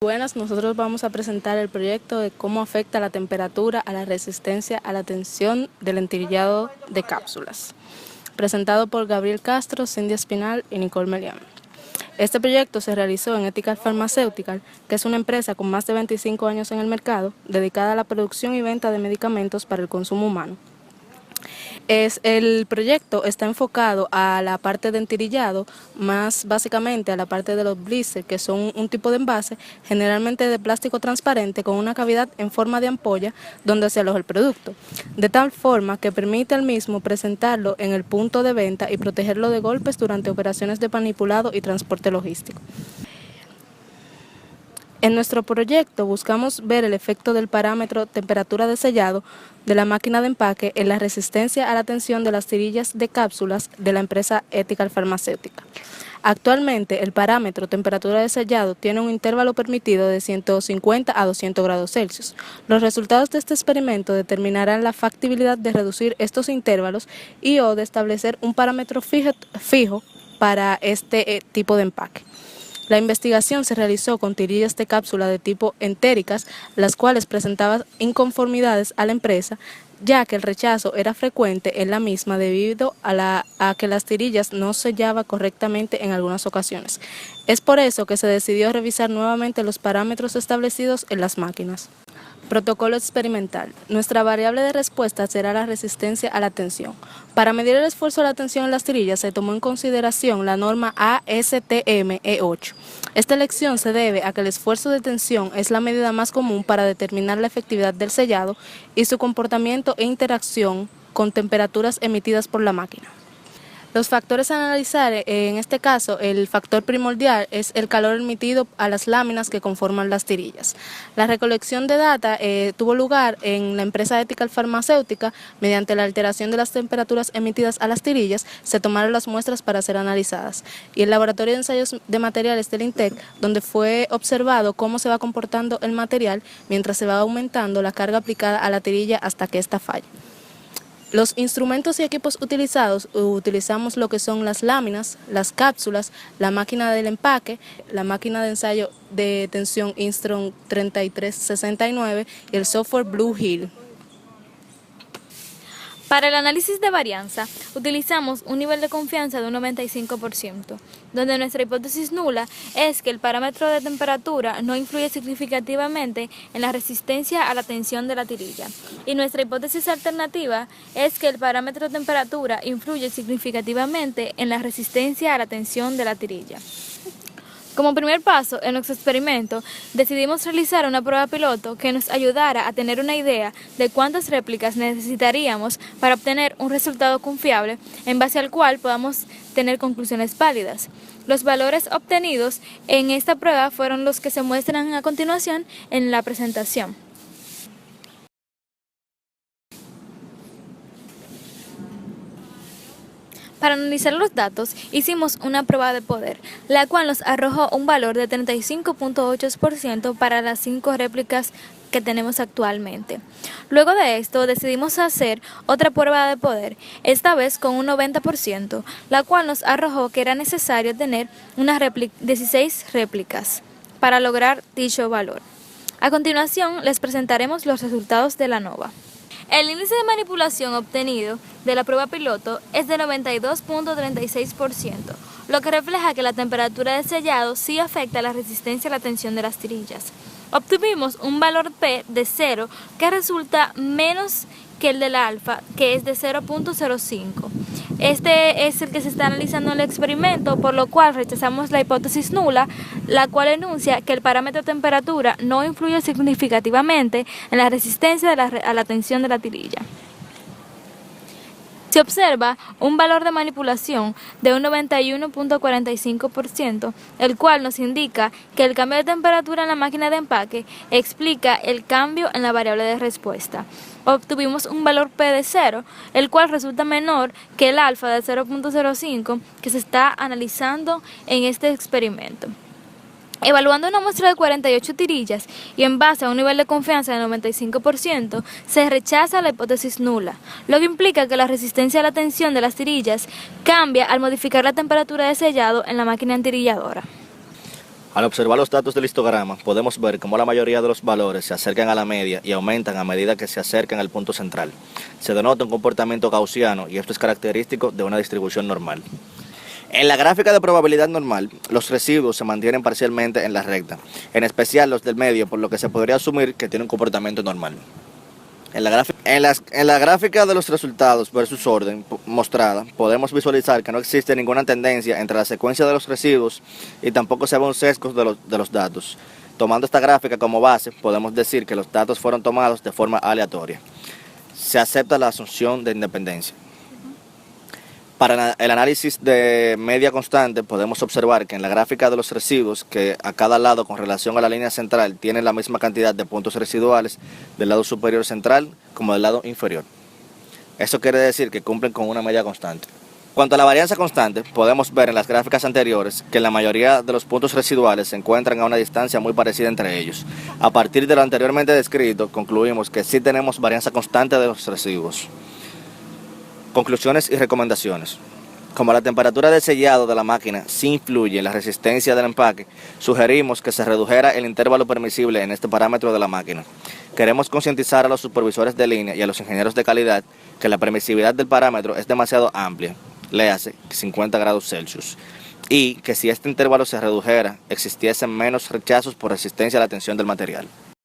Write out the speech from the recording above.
Buenas, nosotros vamos a presentar el proyecto de cómo afecta la temperatura a la resistencia a la tensión del entillado de cápsulas, presentado por Gabriel Castro, Cindy Espinal y Nicole Melián. Este proyecto se realizó en Ethical Pharmaceutical, que es una empresa con más de 25 años en el mercado, dedicada a la producción y venta de medicamentos para el consumo humano. El proyecto está enfocado a la parte de entillado, más básicamente a la parte de los blisters, que son un tipo de envase generalmente de plástico transparente con una cavidad en forma de ampolla donde se aloja el producto, de tal forma que permite al mismo presentarlo en el punto de venta y protegerlo de golpes durante operaciones de manipulado y transporte logístico. En nuestro proyecto buscamos ver el efecto del parámetro temperatura de sellado de la máquina de empaque en la resistencia a la tensión de las tirillas de cápsulas de la empresa Ethical Pharmaceutical. Actualmente, el parámetro temperatura de sellado tiene un intervalo permitido de 150 a 200 grados Celsius. Los resultados de este experimento determinarán la factibilidad de reducir estos intervalos y o de establecer un parámetro fijo para este tipo de empaque. La investigación se realizó con tirillas de cápsula de tipo entéricas, las cuales presentaban inconformidades a la empresa, ya que el rechazo era frecuente en la misma debido a que las tirillas no sellaban correctamente en algunas ocasiones. Es por eso que se decidió revisar nuevamente los parámetros establecidos en las máquinas. Protocolo experimental. Nuestra variable de respuesta será la resistencia a la tensión. Para medir el esfuerzo de la tensión en las tirillas se tomó en consideración la norma ASTM E8. Esta elección se debe a que el esfuerzo de tensión es la medida más común para determinar la efectividad del sellado y su comportamiento e interacción con temperaturas emitidas por la máquina. Los factores a analizar, en este caso, el factor primordial es el calor emitido a las láminas que conforman las tirillas. La recolección de data tuvo lugar en la empresa Ethical Farmacéutica. Mediante la alteración de las temperaturas emitidas a las tirillas, se tomaron las muestras para ser analizadas. Y el laboratorio de ensayos de materiales del INTEC, donde fue observado cómo se va comportando el material mientras se va aumentando la carga aplicada a la tirilla hasta que ésta falle. Los instrumentos y equipos utilizamos lo que son las láminas, las cápsulas, la máquina del empaque, la máquina de ensayo de tensión Instron 3369 y el software Blue Hill. Para el análisis de varianza, utilizamos un nivel de confianza de un 95%, donde nuestra hipótesis nula es que el parámetro de temperatura no influye significativamente en la resistencia a la tensión de la tirilla, y nuestra hipótesis alternativa es que el parámetro de temperatura influye significativamente en la resistencia a la tensión de la tirilla. Como primer paso en nuestro experimento, decidimos realizar una prueba piloto que nos ayudara a tener una idea de cuántas réplicas necesitaríamos para obtener un resultado confiable en base al cual podamos tener conclusiones válidas. Los valores obtenidos en esta prueba fueron los que se muestran a continuación en la presentación. Para analizar los datos, hicimos una prueba de poder, la cual nos arrojó un valor de 35.8% para las 5 réplicas que tenemos actualmente. Luego de esto, decidimos hacer otra prueba de poder, esta vez con un 90%, la cual nos arrojó que era necesario tener 16 réplicas para lograr dicho valor. A continuación, les presentaremos los resultados de la ANOVA. El índice de manipulación obtenido de la prueba piloto es de 92.36%, lo que refleja que la temperatura de sellado sí afecta la resistencia a la tensión de las tirillas. Obtuvimos un valor P de 0 que resulta menos que el del alfa, que es de 0.05. Este es el que se está analizando en el experimento, por lo cual rechazamos la hipótesis nula, la cual enuncia que el parámetro de temperatura no influye significativamente en la resistencia a la tensión de la tirilla. Se observa un valor de manipulación de un 91.45%, el cual nos indica que el cambio de temperatura en la máquina de empaque explica el cambio en la variable de respuesta. Obtuvimos un valor P de 0, el cual resulta menor que el alfa de 0.05 que se está analizando en este experimento. Evaluando una muestra de 48 tirillas y en base a un nivel de confianza del 95%, se rechaza la hipótesis nula, lo que implica que la resistencia a la tensión de las tirillas cambia al modificar la temperatura de sellado en la máquina entirilladora. Al observar los datos del histograma, podemos ver cómo la mayoría de los valores se acercan a la media y aumentan a medida que se acercan al punto central. Se denota un comportamiento gaussiano y esto es característico de una distribución normal. En la gráfica de probabilidad normal, los residuos se mantienen parcialmente en la recta, en especial los del medio, por lo que se podría asumir que tiene un comportamiento normal. En la gráfica de los resultados versus orden mostrada, podemos visualizar que no existe ninguna tendencia entre la secuencia de los residuos y tampoco se ve un sesgo de los datos. Tomando esta gráfica como base, podemos decir que los datos fueron tomados de forma aleatoria. Se acepta la asunción de independencia. Para el análisis de media constante podemos observar que en la gráfica de los residuos, que a cada lado con relación a la línea central tienen la misma cantidad de puntos residuales del lado superior central como del lado inferior. Eso quiere decir que cumplen con una media constante. Cuanto a la varianza constante, podemos ver en las gráficas anteriores que la mayoría de los puntos residuales se encuentran a una distancia muy parecida entre ellos. A partir de lo anteriormente descrito, concluimos que sí tenemos varianza constante de los residuos. Conclusiones y recomendaciones. Como la temperatura de sellado de la máquina sí influye en la resistencia del empaque, sugerimos que se redujera el intervalo permisible en este parámetro de la máquina. Queremos concientizar a los supervisores de línea y a los ingenieros de calidad que la permisividad del parámetro es demasiado amplia, léase 50 grados Celsius, y que si este intervalo se redujera, existiesen menos rechazos por resistencia a la tensión del material.